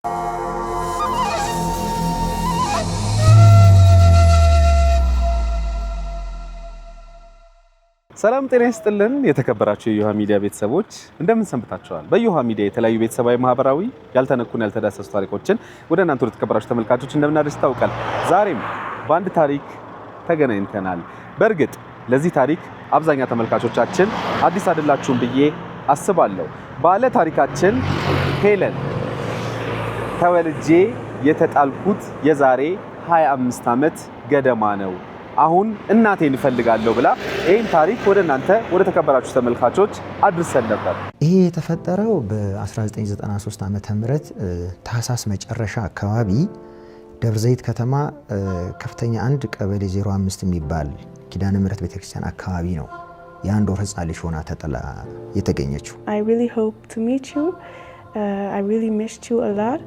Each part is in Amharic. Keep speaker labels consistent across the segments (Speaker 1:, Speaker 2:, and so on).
Speaker 1: ሰላም ጤና ይስጥልን የተከበራችሁ የዮሃ ሚዲያ ቤተሰቦች እንደምን ሰንብታችኋል? በዮሃ ሚዲያ የተለያዩ ቤተሰባዊ ማህበራዊ ያልተነኩን ያልተዳሰሱ ታሪኮችን ወደ እናንተ የተከበራችሁ ተመልካቾች እንደምናደርስ ታውቃል። ዛሬም በአንድ ታሪክ ተገናኝተናል። በእርግጥ ለዚህ ታሪክ አብዛኛ ተመልካቾቻችን አዲስ አይደላችሁም ብዬ አስባለሁ። ባለ ታሪካችን ሄለን ተወልጄ የተጣልኩት የዛሬ 25 ዓመት ገደማ ነው። አሁን እናቴን እፈልጋለሁ ብላ ይሄን ታሪክ ወደ እናንተ ወደ ተከበራችሁ ተመልካቾች አድርሰን ነበር።
Speaker 2: ይሄ የተፈጠረው በ1993 ዓመተ ምህረት ታህሳስ መጨረሻ አካባቢ ደብረ ዘይት ከተማ ከፍተኛ 1 ቀበሌ 05 የሚባል ኪዳነ ምህረት ቤተክርስቲያን አካባቢ ነው የአንድ ወር ህፃን ልጅ ሆና ተጥላ የተገኘችው።
Speaker 3: I really hope to meet you. I really missed you a lot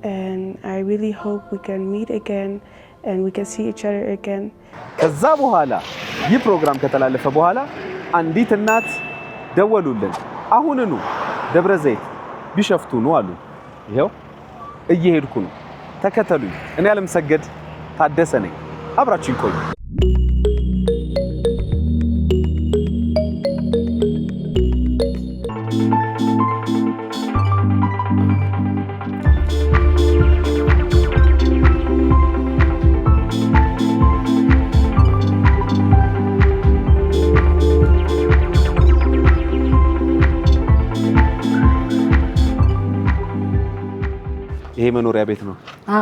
Speaker 3: and I really hope we can meet again and we can see each other again.
Speaker 1: ከዛ በኋላ ይህ ፕሮግራም ከተላለፈ በኋላ አንዲት እናት ደወሉልን። አሁንኑ ደብረ ዘይት ቢሸፍቱ ነው አሉ። ይሄው እየሄድኩ ነው፣ ተከተሉኝ። እኔ አለምሰገድ ታደሰ ነኝ። አብራችሁ ይቆዩ። ይሄ መኖሪያ ቤት ነው?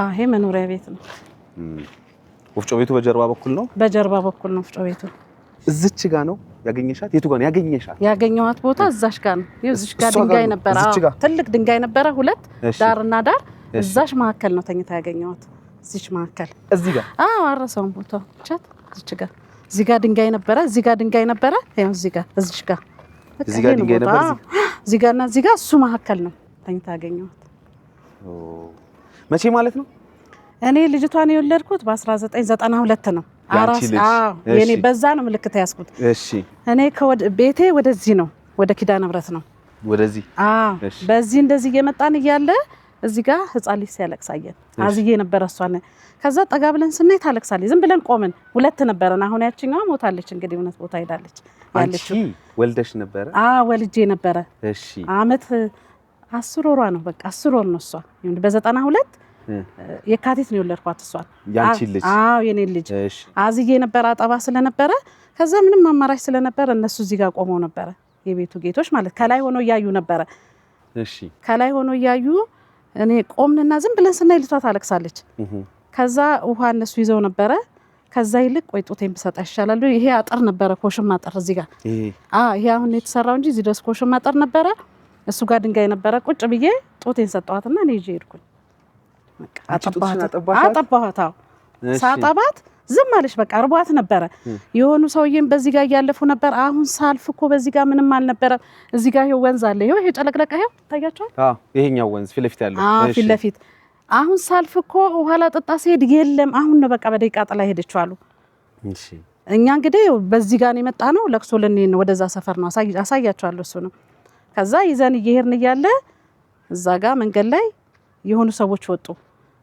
Speaker 4: ይሄ መኖሪያ ቤት ነው።
Speaker 1: ወፍጮ ቤቱ በጀርባ በኩል ነው?
Speaker 4: በጀርባ በኩል ነው ወፍጮ ቤቱ።
Speaker 1: እዚች ጋ ነው ያገኘሻት? የቱ ጋ ነው ያገኘሻት?
Speaker 4: ያገኘኋት ቦታ እዛሽ ጋ ነው። እዚሽ ጋ ድንጋይ ነበረ። ትልቅ ድንጋይ ነበረ፣ ሁለት ዳርና ዳር። እዛሽ መካከል ነው ተኝታ ያገኘኋት። እዚች መካከል
Speaker 1: እዚህ ጋ?
Speaker 4: አረሰውን ቦታ ቻት። እዚች ጋ እዚህ ጋ ድንጋይ ነበረ፣ እዚህ ጋ ድንጋይ ነበረ። ያው እዚህ ጋ እዚች ጋ
Speaker 1: እዚህ ጋ ድንጋይ ነበረ።
Speaker 4: እዚህ ጋና እዚህ ጋ እሱ መካከል ነው ተኝታ ያገኘኋት።
Speaker 1: መቼ ማለት ነው?
Speaker 4: እኔ ልጅቷን የወለድኩት በ1992 ነው። የኔ በዛ ነው ምልክት ያስኩት።
Speaker 1: እሺ
Speaker 4: እኔ ቤቴ ወደዚህ ነው፣ ወደ ኪዳነ ምህረት ነው
Speaker 1: ወደዚህ።
Speaker 4: በዚህ እንደዚህ እየመጣን እያለ እዚህ ጋር ህፃን ልጅ ሲያለቅሳየን አዝዬ ነበረ እሷን። ከዛ ጠጋ ብለን ስናይ ታለቅሳለች። ዝም ብለን ቆምን። ሁለት ነበረን። አሁን ያቺኛዋ ሞታለች፣ እንግዲህ እውነት ቦታ ሄዳለች ያለችው።
Speaker 1: ወልደሽ ነበረ?
Speaker 4: ወልጄ ነበረ።
Speaker 1: እሺ
Speaker 4: አመት 10 ወሯ ነው። በቃ 10 ወር ነው እሷ። በ92 የካቲት ነው የወለድኳት እሷን።
Speaker 1: ያንቺ ልጅ?
Speaker 4: የኔ ልጅ አዝዬ ነበር አጠባ ስለነበረ። ከዛ ምንም አማራጭ ስለነበረ እነሱ እዚህ ጋር ቆመው ነበረ፣ የቤቱ ጌቶች ማለት ከላይ ሆኖ እያዩ ነበረ።
Speaker 1: እሺ
Speaker 4: ከላይ ሆኖ እያዩ እኔ ቆምንና ዝም ብለን ስናይ ልቷ ታለቅሳለች። ከዛ ውሃ እነሱ ይዘው ነበረ። ከዛ ይልቅ ቆይ ጦቴን ብሰጣ ይሻላል። ይሄ አጥር ነበረ፣ ኮሽም አጥር እዚህ ጋር። ይሄ አሁን የተሰራው እንጂ እዚህ ድረስ ኮሽም አጥር ነበረ። እሱ ጋር ድንጋይ ነበረ። ቁጭ ብዬ ጦቴን ሰጠዋትና እኔ ይዤ ሄድኩኝ። አጠባኋት። ሳጠባት ዝም አለች። በቃ እርቧት ነበረ። የሆኑ ሰውዬም በዚህ ጋር እያለፉ ነበር። አሁን ሳልፍ እኮ በዚህ ጋር ምንም አልነበረም። እዚህ ጋር ይሄው ወንዝ አለ። ይሄ ጨለቅለቀ ይሄው ታያችኋል።
Speaker 1: ይሄኛው ወንዝ ፊት ለፊት ያለው።
Speaker 4: ፊት ለፊት አሁን ሳልፍ እኮ ውሃ ላጠጣ ሲሄድ የለም። አሁን ነው በቃ በደቂቃ ጥላ ሄደችው አሉ። እኛ እንግዲህ በዚህ ጋር ነው የመጣ ነው። ለቅሶ ልንሄድ ነው፣ ወደዛ ሰፈር ነው። አሳያችኋለሁ እሱ ነው። ከዛ ይዘን እየሄድን እያለ እዛ ጋር መንገድ ላይ የሆኑ ሰዎች ወጡ።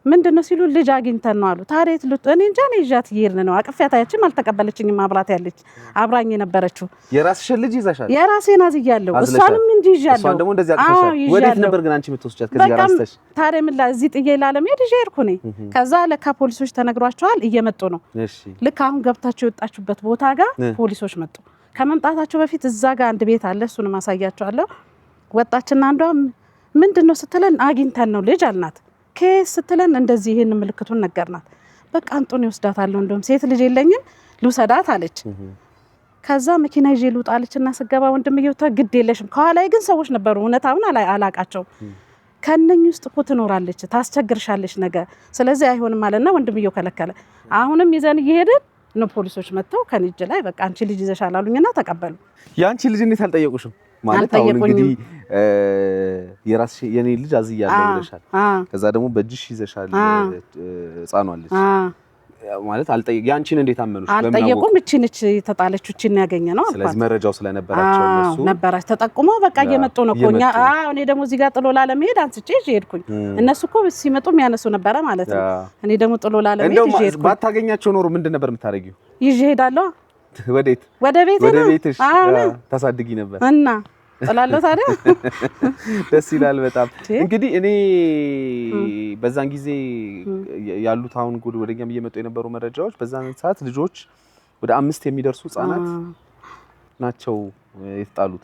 Speaker 4: ምንድነው ሲሉ ልጅ አግኝተን ነው አሉ። ታዲያ እኔ እንጃ ነው ይዣት እየሄድን ነው። አቅፌያታችን አልተቀበለችኝም። አብራት ያለች አብራኝ የነበረችው።
Speaker 1: የራስሽን ልጅ ይዘሻል?
Speaker 4: የራሴን አዝያለሁ። እሷንም እንጂ ይዣለሁ።
Speaker 1: እሷን ደግሞ እንደዚህ አቅፈሻል። ወዴት ነበር ግን አንቺ የምትወስጃት ከዚህ ጋር አስተሽ?
Speaker 4: ታዲያ ምን እዚህ ጥዬ ላለመሄድ ይዤ ሄድኩ እኔ። ከዛ ለካ ፖሊሶች ተነግሯቸዋል፣ እየመጡ ነው። ልክ አሁን ገብታችሁ የወጣችሁበት ቦታ ጋር ፖሊሶች መጡ። ከመምጣታቸው በፊት እዛ ጋር አንድ ቤት አለ፣ እሱንም አሳያቸዋለሁ። ወጣችና አንዷ ምንድነው ስትለን አግኝተን ነው ልጅ አልናት። ከስ ስትለን እንደዚህ ይሄን ምልክቱን ነገርናት። በቃ አንጦን ይወስዳታል፣ እንደውም ሴት ልጅ የለኝም ልውሰዳት አለች። ከዛ መኪና ይዤ ልውጣለችና ስገባ ወንድምየው ግድ የለሽም። ከኋላዬ ግን ሰዎች ነበሩ፣ እውነታውን አላቃቸው። ከነኝ ውስጥ እኮ ትኖራለች፣ ታስቸግርሻለች ነገ፣ ስለዚህ አይሆንም አለና ወንድምየው ከለከለ። አሁንም ይዘን እየሄድን ነው ፖሊሶች መጥተው ከኔ እጅ ላይ በቃ አንቺ ልጅ ይዘሻል አሉኝና ተቀበሉ።
Speaker 1: ያንቺ ልጅ እንዴት አልጠየቁሽም? ማለት አሁን እንግዲህ የራስሽ የኔ ልጅ አዝያለሁ ብለሻል። ከዛ ደግሞ በእጅሽ ይዘሻል ህፃኗ ልጅ። ማለት ያንቺን እንዴት አመኑሽ?
Speaker 4: አልጠየቁም። እቺ ነች ተጣለች እቺን ያገኘነው አልኳት።
Speaker 1: ስለዚህ መረጃው ስለነበራቸው እነሱ
Speaker 4: ነበራች ተጠቁመው በቃ እየመጡ ነው እኮ እኛ እኔ ደግሞ እዚህ ጋር ጥሎ ላለመሄድ አንስቼ ሄድኩኝ። እነሱ እኮ ሲመጡ የሚያነሱ ነበረ ማለት ነው። እኔ ደግሞ ጥሎ ላለመሄድ ሄድኩኝ።
Speaker 1: ባታገኛቸው ኖሮ ምንድን ነበር የምታረጊው?
Speaker 4: ይዤ ሄዳለሁ።
Speaker 1: ወዴት?
Speaker 4: ወደ ቤቴ ነው።
Speaker 1: ወደ ቤትሽ ታሳድጊ ነበር
Speaker 4: እና ጥላለሁ ታዲያ።
Speaker 1: ደስ ይላል በጣም። እንግዲህ እኔ በዛን ጊዜ ያሉት አሁን ወደኛም እየመጡ የነበሩ መረጃዎች በዛን ሰዓት ልጆች ወደ 5 የሚደርሱ ህጻናት ናቸው የተጣሉት።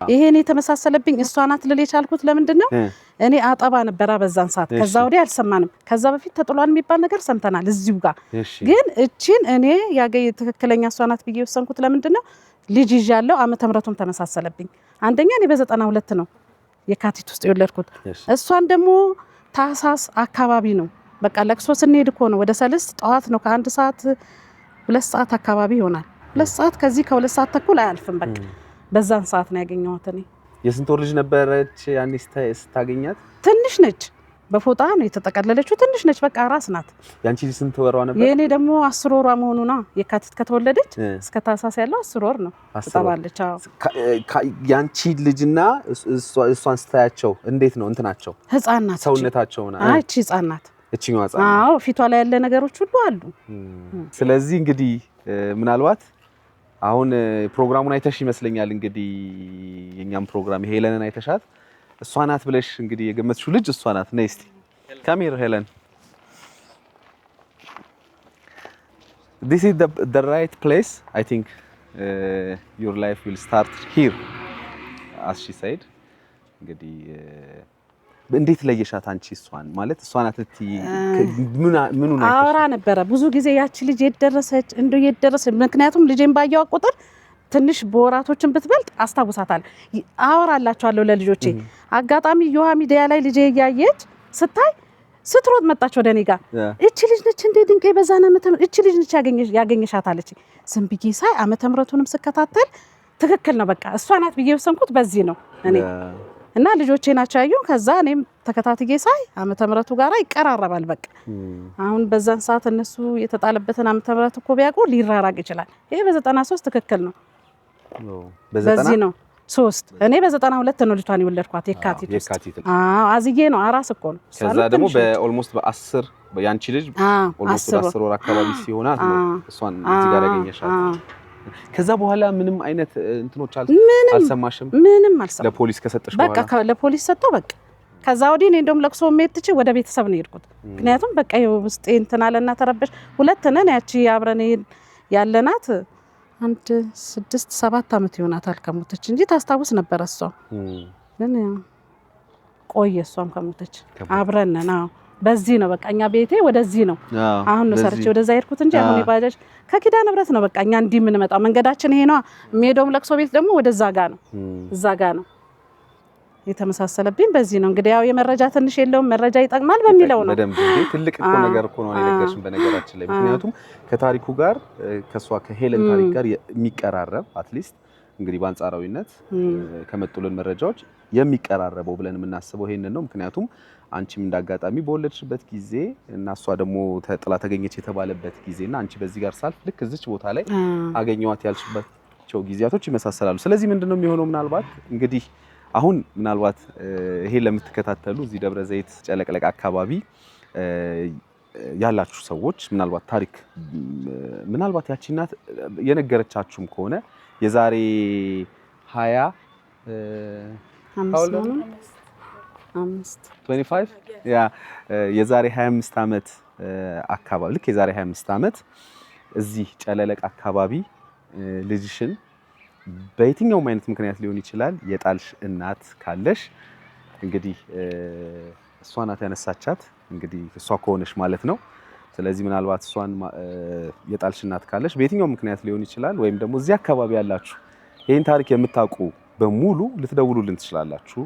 Speaker 4: ይሄን የተመሳሰለብኝ እሷ ናት ልል የቻልኩት ለምንድን ነው? እኔ አጠባ ነበር በዛን ሰዓት። ከዛ ወዲያ አልሰማንም። ከዛ በፊት ተጥሏል የሚባል ነገር ሰምተናል እዚሁ ጋር። ግን እቺን እኔ ትክክለኛ እሷ ናት ብዬ ወሰንኩት ለምንድን ነው? ልጅ ይዣለሁ። ዓመተ ምህረቱም ተመሳሰለብኝ። አንደኛ እኔ በ92 ነው የካቲት ውስጥ የወለድኩት። እሷን ደግሞ ታህሳስ አካባቢ ነው። በቃ ለቅሶ ስንሄድ እኮ ነው ወደ ሰልስት ጠዋት ነው ከ1 ሰዓት 2 ሰዓት አካባቢ ይሆናል። 2 ሰዓት ከዚህ ከ2 ሰዓት ተኩል አያልፍም። በቃ በዛን ሰዓት ነው ያገኘኋት እኔ።
Speaker 1: የስንት ወር ልጅ ነበረች ያኔ ስታገኛት?
Speaker 4: ትንሽ ነች። በፎጣ ነው የተጠቀለለችው። ትንሽ ነች። በቃ ራስ ናት።
Speaker 1: ያንቺ ስንት ወሯ ነበር?
Speaker 4: የኔ ደግሞ 10 ወሯ መሆኑ ነው። የካቲት ከተወለደች እስከ ታህሳስ ያለው 10 ወር ነው ተባለች። አዎ
Speaker 1: ያንቺ ልጅና እሷን ስታያቸው እንዴት ነው እንትናቸው?
Speaker 4: ህፃን ናት
Speaker 1: ሰውነታቸው ነው።
Speaker 4: እቺ ህፃን ናት።
Speaker 1: እቺኛው ህፃን።
Speaker 4: አዎ ፊቷ ላይ ያለ ነገሮች ሁሉ አሉ።
Speaker 1: ስለዚህ እንግዲህ ምናልባት አሁን ፕሮግራሙን አይተሽ ይመስለኛል እንግዲህ የኛም ፕሮግራም ሄለንን አይተሻት እሷ ናት ብለሽ እንግዲህ የገመትሽው ልጅ እሷ ናት። ነይ እስቲ ካሜራ ሄለን። This is the right place. I think your life will start here, as she said. እንግዲህ እንዴት ለየሻት አንቺ እሷን? ማለት እሷ ናት እቲ ምኑ ነው
Speaker 4: አወራ ነበረ ብዙ ጊዜ ያቺ ልጅ የደረሰች እንደው የደረሰች ምክንያቱም ልጄን ባየው ቁጥር ትንሽ በወራቶችን ብትበልጥ አስታውሳታል። አወራላችኋለሁ ለልጆቼ። አጋጣሚ ዮሃ ሚዲያ ላይ ልጄ ያያየች ስታይ ስትሮጥ መጣች ወደ እኔ ጋር። እቺ ልጅ ነች እንዴ ድንቄ በዛና እቺ ልጅ ነች ያገኘሻታለች። ዝም ብዬ ሳይ ዓመተ ምህረቱንም ስከታተል ትክክል ነው በቃ እሷ ናት ብዬ ወሰንኩት በዚህ ነው እኔ እና ልጆቼ ናቸው ያዩን። ከዛ እኔም ተከታትዬ ሳይ ዓመተ ምህረቱ ጋራ ይቀራረባል በቃ። አሁን በዛን ሰዓት እነሱ የተጣለበትን ዓመተ ምህረት እኮ ቢያውቁ ሊራራቅ ይችላል። ይሄ በ93 ትክክል ነው። በዚህ ነው 3 እኔ በ92 ነው ልጅቷን የወለድኳት የካቲት ውስጥ። አዎ አዝዬ ነው አራስ እኮ ነው።
Speaker 1: ከዛ ደግሞ በኦልሞስት በ10 ያንቺ ልጅ ኦልሞስት 10 ወር አካባቢ ሲሆናት ነው እሷን እዚህ ጋር ያገኘሻት። ከዛ በኋላ ምንም አይነት እንትኖች አልሰማሽም?
Speaker 4: ምንም አልሰማም።
Speaker 1: ለፖሊስ ከሰጠሽ በኋላ?
Speaker 4: በቃ ለፖሊስ ሰጠው በቃ። ከዛ ወዲህ እኔ እንደውም ለቅሶ መሄድ ትቼ ወደ ቤተሰብ ነው የሄድኩት። ምክንያቱም በቃ ውስጤ እንትን አለና ተረበሽ። 2 ነን ያቺ አብረን ያለናት 6-7 ዓመት ይሆናታል ከሞተች እንጂ ታስታውስ ነበር እሷ። ግን ቆየ እሷም ከሞተች አብረን ነን። አዎ በዚህ ነው በቃ እኛ ቤቴ ወደዚህ ነው። አሁን ነው ሰርቼ ወደዛ ሄድኩት እንጂ አሁን ባጃጅ ከኪዳነ ምህረት ነው በቃ እኛ እንዲህ የምንመጣው። መንገዳችን ይሄ ነው። የምሄደውም ለቅሶ ቤት ደግሞ ወደዛ ጋር ነው። እዛ ጋር ነው የተመሳሰለብኝ። በዚህ ነው እንግዲህ ያው የመረጃ ትንሽ የለውም መረጃ ይጠቅማል በሚለው ነው።
Speaker 1: በደንብ እንዴ ትልቅ እኮ ነገር እኮ ነው ነገርሽን በነገራችን ላይ። ምክንያቱም ከታሪኩ ጋር ከሷ ከሄለን ታሪክ ጋር የሚቀራረብ አትሊስት እንግዲህ በአንጻራዊነት ከመጡልን መረጃዎች የሚቀራረበው ብለን የምናስበው ይሄንን ነው። ምክንያቱም አንቺም እንዳጋጣሚ በወለድሽበት ጊዜ እና እሷ ደግሞ ተጥላ ተገኘች የተባለበት ጊዜና አንቺ በዚህ ጋር ሳልፍ ልክ እዚች ቦታ ላይ አገኘዋት ያልሽባቸው ጊዜያቶች ይመሳሰላሉ። ስለዚህ ምንድነው የሚሆነው? ምናልባት እንግዲህ አሁን ምናልባት ይሄ ለምትከታተሉ እዚህ ደብረ ዘይት ጨለቅለቅ አካባቢ ያላችሁ ሰዎች ምናልባት ታሪክ ምናልባት ያቺ እናት የነገረቻችሁም ከሆነ የዛሬ 25 የዛሬ 25 ዓመት አካባቢ ልክ የዛሬ 25 ዓመት እዚህ ጨለለቅ አካባቢ ልጅሽን በየትኛውም አይነት ምክንያት ሊሆን ይችላል የጣልሽ እናት ካለሽ እንግዲህ እሷ ናት ያነሳቻት። እንግዲህ እሷ ከሆነሽ ማለት ነው። ስለዚህ ምናልባት እሷን የጣልሽ እናት ካለሽ በየትኛውም ምክንያት ሊሆን ይችላል ወይም ደግሞ እዚህ አካባቢ ያላችሁ ይሄን ታሪክ የምታውቁ በሙሉ ልትደውሉልን ትችላላችሁ፣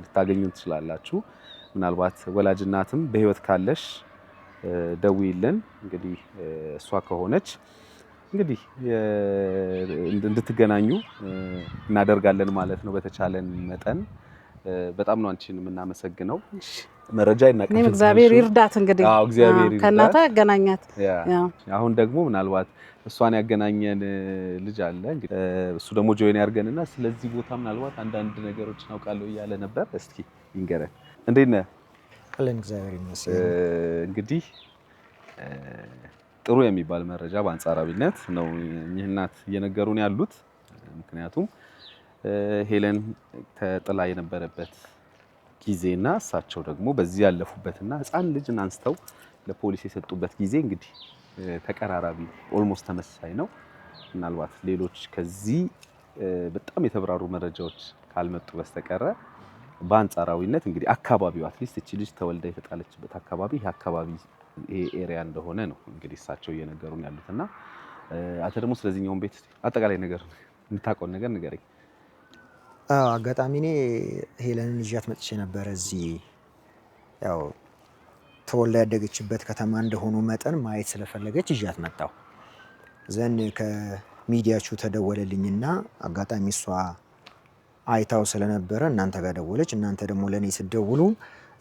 Speaker 1: ልታገኙን ትችላላችሁ። ምናልባት ወላጅ እናትም በህይወት ካለሽ ደውይልን። እንግዲህ እሷ ከሆነች እንግዲህ እንድትገናኙ እናደርጋለን ማለት ነው በተቻለን መጠን። በጣም ነው አንቺን የምናመሰግነው። መረጃ ይናቀፍ።
Speaker 4: እኔም እግዚአብሔር ይርዳት እንግዲህ
Speaker 1: እግዚአብሔር ይርዳት
Speaker 4: ከእናቷ ያገናኛት።
Speaker 1: አሁን ደግሞ ምናልባት እሷን ያገናኘን ልጅ አለ እንግዲህ እሱ ደግሞ ጆይን ያርገንና ስለዚህ ቦታ ምናልባት አንዳንድ ነገሮችን አውቃለሁ እያለ ነበር። እስኪ ይንገረን። እንዴት ነህ?
Speaker 2: አለን እግዚአብሔር ይመስገን።
Speaker 1: እንግዲህ ጥሩ የሚባል መረጃ በአንጻራዊነት ነው እኚህ እናት እየነገሩን ያሉት። ምክንያቱም ሄለን ተጥላ የነበረበት ጊዜና እሳቸው ደግሞ በዚህ ያለፉበትና ህፃን ልጅን አንስተው ለፖሊስ የሰጡበት ጊዜ እንግዲህ ተቀራራቢ ኦልሞስት ተመሳሳይ ነው። ምናልባት ሌሎች ከዚህ በጣም የተብራሩ መረጃዎች ካልመጡ በስተቀረ በአንጻራዊነት እንግዲህ አካባቢው አትሊስት እቺ ልጅ ተወልዳ የተጣለችበት አካባቢ ይሄ ኤሪያ እንደሆነ ነው እንግዲህ እሳቸው እየነገሩን ያሉትና አንተ ደግሞ ስለዚህኛው ቤት አጠቃላይ ነገር የምታውቀውን ነገር ንገረኝ።
Speaker 2: አጋጣሚ እኔ ሄለንን ይዣት መጥቼ ነበር። እዚህ ያው ተወልዳ ያደገችበት ከተማ እንደሆኑ መጠን ማየት ስለፈለገች ይዣት መጣሁ። ዘን ከሚዲያችሁ ተደወለልኝና አጋጣሚ እሷ አይታው ስለነበረ እናንተ ጋር ደወለች። እናንተ ደግሞ ለኔ ስትደውሉ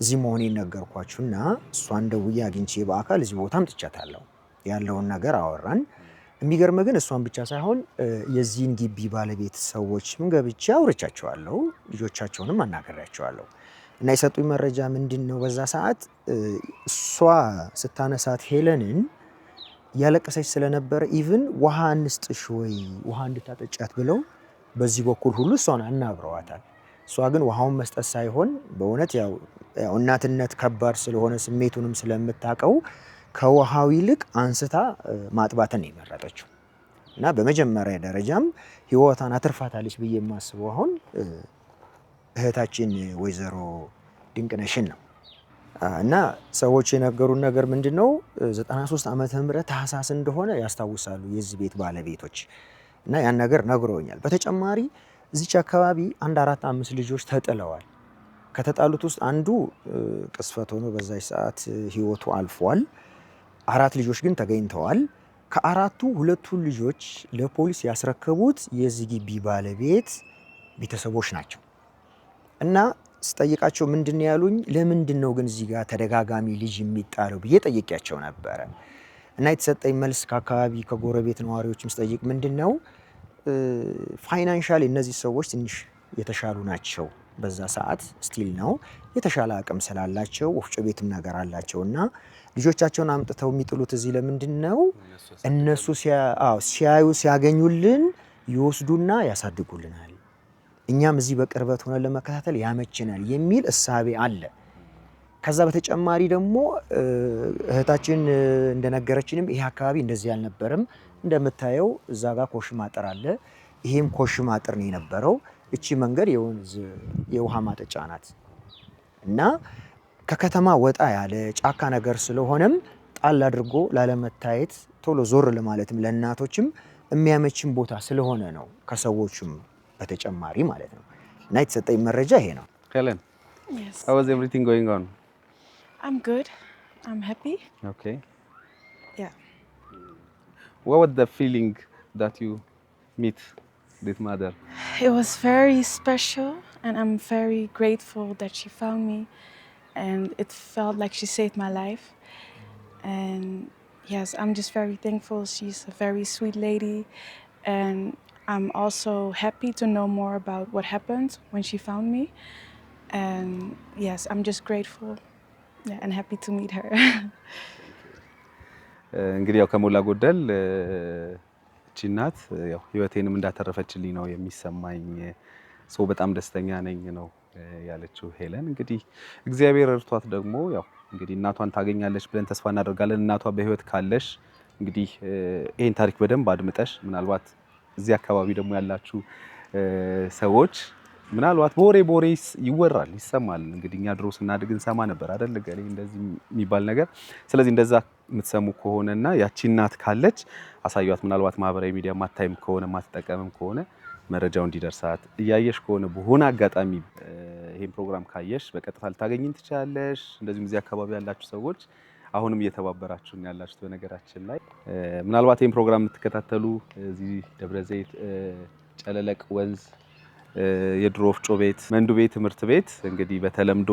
Speaker 2: እዚህ መሆኔን ነገርኳችሁና እሷን ደውዬ አግኝቼ በአካል እዚህ ቦታ አምጥቻታለሁ። ያለውን ነገር አወራን። የሚገርም ግን እሷን ብቻ ሳይሆን የዚህን ግቢ ባለቤት ሰዎችም ገብቼ አውርቻቸዋለሁ፣ ልጆቻቸውንም አናገራቸዋለሁ። እና የሰጡኝ መረጃ ምንድነው በዛ ሰዓት እሷ ስታነሳት ሄለንን ያለቀሰች ስለነበረ ኢቭን ውሃ እንስጥሽ ወይ ውሃ እንድታጠጫት ብለው በዚህ በኩል ሁሉ እሷን አናግረዋታል። እሷ ግን ውሃውን መስጠት ሳይሆን በእውነት ያው እናትነት ከባድ ስለሆነ ስሜቱንም ስለምታውቀው ከውሃው ይልቅ አንስታ ማጥባትን ነው የመረጠችው። እና በመጀመሪያ ደረጃም ህይወቷን አትርፋታለች ብዬ የማስበው አሁን እህታችን ወይዘሮ ድንቅነሽን ነው። እና ሰዎች የነገሩን ነገር ምንድነው 93 ዓመተ ምህረት ታህሳስ እንደሆነ ያስታውሳሉ የዚህ ቤት ባለቤቶች እና ያን ነገር ነግረውኛል። በተጨማሪ እዚች አካባቢ 4-5 ልጆች ተጥለዋል። ከተጣሉት ውስጥ አንዱ ቅስፈት ሆኖ በዛች ሰዓት ህይወቱ አልፏል። 4 ልጆች ግን ተገኝተዋል። ከአራቱ 2ቱ ልጆች ለፖሊስ ያስረከቡት የዚህ ግቢ ባለቤት ቤተሰቦች ናቸው። እና ስጠይቃቸው ምንድነው ያሉኝ፣ ለምንድን ነው ግን እዚህ ጋር ተደጋጋሚ ልጅ የሚጣለው ብዬ ጠይቄያቸው ነበረ። እና የተሰጠኝ መልስ ከአካባቢ ከጎረቤት ነዋሪዎችም ስጠይቅ ምንድነው ፋይናንሻሊ እነዚህ ሰዎች ትንሽ የተሻሉ ናቸው። በዛ ሰዓት ስቲል ነው የተሻለ አቅም ስላላቸው ወፍጮ ቤትም ነገር አላቸው እና ልጆቻቸውን አምጥተው የሚጥሉት እዚህ ለምንድን ነው እነሱ ሲያዩ ሲያገኙልን ይወስዱና ያሳድጉልናል፣ እኛም እዚህ በቅርበት ሆነ ለመከታተል ያመችናል የሚል እሳቤ አለ። ከዛ በተጨማሪ ደግሞ እህታችን እንደነገረችንም ይሄ አካባቢ እንደዚህ አልነበረም። እንደምታየው እዛ ጋር ኮሽም አጥር አለ። ይሄም ኮሽም አጥር ነው የነበረው። እቺ መንገድ የውሃ ማጠጫ ናት እና ከከተማ ወጣ ያለ ጫካ ነገር ስለሆነም ጣል አድርጎ ላለመታየት ቶሎ ዞር ለማለትም ለእናቶችም የሚያመችን ቦታ ስለሆነ ነው ከሰዎችም በተጨማሪ ማለት ነው። እና የተሰጠኝ መረጃ ይሄ ነው።
Speaker 1: ሄለን
Speaker 3: Yes.
Speaker 1: how was everything going on?
Speaker 3: I'm good. I'm happy.
Speaker 1: Okay.
Speaker 3: Yeah.
Speaker 1: What was the feeling that you meet this mother?
Speaker 3: It was very special, and I'm very grateful that she found me, and it felt like she saved my life. And yes, I'm just very thankful. She's a very sweet lady, and I'm also happy to know more about what happened when she found me. And yes, I'm just grateful, and happy to meet her.
Speaker 1: እንግዲህ ያው ከሞላ ጎደል እቺ እናት ያው ህይወቴንም እንዳተረፈችልኝ ነው የሚሰማኝ። ሰው በጣም ደስተኛ ነኝ ነው ያለችው ሄለን። እንግዲህ እግዚአብሔር እርቷት ደግሞ ያው እንግዲህ እናቷን ታገኛለች ብለን ተስፋ እናደርጋለን። እናቷ በህይወት ካለሽ እንግዲህ ይሄን ታሪክ በደንብ አድምጠሽ ምናልባት እዚህ አካባቢ ደግሞ ያላችሁ ሰዎች ምናልባት በወሬ ይወራል ይሰማል። እንግዲህ እኛ ድሮ ስናድግ እንሰማ ነበር አይደል ገሌ እንደዚህ የሚባል ነገር። ስለዚህ እንደዛ የምትሰሙ ከሆነና ያቺ እናት ካለች አሳዩት። ምናልባት ማህበራዊ ሚዲያ ማታይም ከሆነ ማትጠቀምም ከሆነ መረጃው እንዲደርሳት እያየሽ ከሆነ በሆነ አጋጣሚ ይሄን ፕሮግራም ካየሽ በቀጥታ ልታገኝን ትችላለሽ። እንደዚሁም እዚህ አካባቢ ያላችሁ ሰዎች አሁንም እየተባበራችሁ ያላችሁት በነገራችን ላይ ምናልባት ይሄን ፕሮግራም የምትከታተሉ እዚህ ደብረ ዘይት ጨለለቅ ወንዝ የድሮ ወፍጮ ቤት መንዱቤ ትምህርት ቤት እንግዲህ በተለምዶ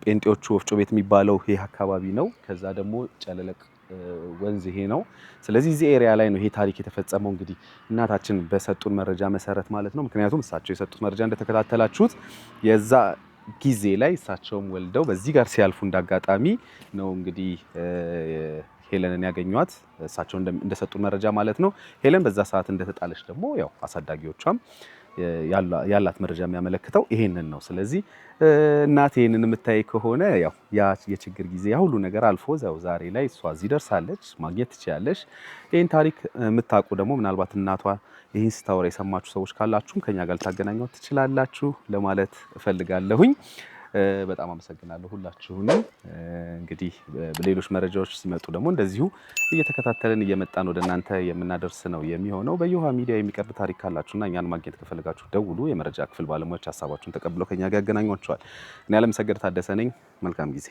Speaker 1: ጴንጤዎቹ ወፍጮ ቤት የሚባለው ይሄ አካባቢ ነው። ከዛ ደግሞ ጨለለቅ ወንዝ ይሄ ነው። ስለዚህ እዚህ ኤሪያ ላይ ነው ይሄ ታሪክ የተፈጸመው እንግዲህ እናታችን በሰጡን መረጃ መሰረት ማለት ነው። ምክንያቱም እሳቸው የሰጡት መረጃ እንደተከታተላችሁት የዛ ጊዜ ላይ እሳቸውም ወልደው በዚህ ጋር ሲያልፉ እንዳጋጣሚ ነው እንግዲህ ሄለንን ያገኟት እሳቸው እንደሰጡን መረጃ ማለት ነው። ሄለን በዛ ሰዓት እንደተጣለች ደግሞ ያው አሳዳጊዎቿም ያላት መረጃ የሚያመለክተው ይሄንን ነው። ስለዚህ እናት ይሄንን የምታይ ከሆነ ያው ያ የችግር ጊዜ ያ ሁሉ ነገር አልፎ ዛሬ ላይ እሷ እዚህ ደርሳለች፣ ማግኘት ትችላለች። ይሄን ታሪክ የምታውቁ ደግሞ ምናልባት እናቷ ይህን ስታወራ የሰማችሁ ሰዎች ካላችሁም ከኛ ጋር ልታገናኙ ትችላላችሁ ለማለት እፈልጋለሁኝ። በጣም አመሰግናለሁ ሁላችሁንም። እንግዲህ ሌሎች መረጃዎች ሲመጡ ደግሞ እንደዚሁ እየተከታተልን እየመጣን ወደ እናንተ የምናደርስ ነው የሚሆነው። በየውሃ ሚዲያ የሚቀርብ ታሪክ ካላችሁና እኛን ማግኘት ከፈለጋችሁ ደውሉ። የመረጃ ክፍል ባለሙያዎች ሀሳባችሁን ተቀብለው ከኛ ጋር ያገናኟቸዋል። እኔ አለምሰገድ ታደሰ ነኝ። መልካም ጊዜ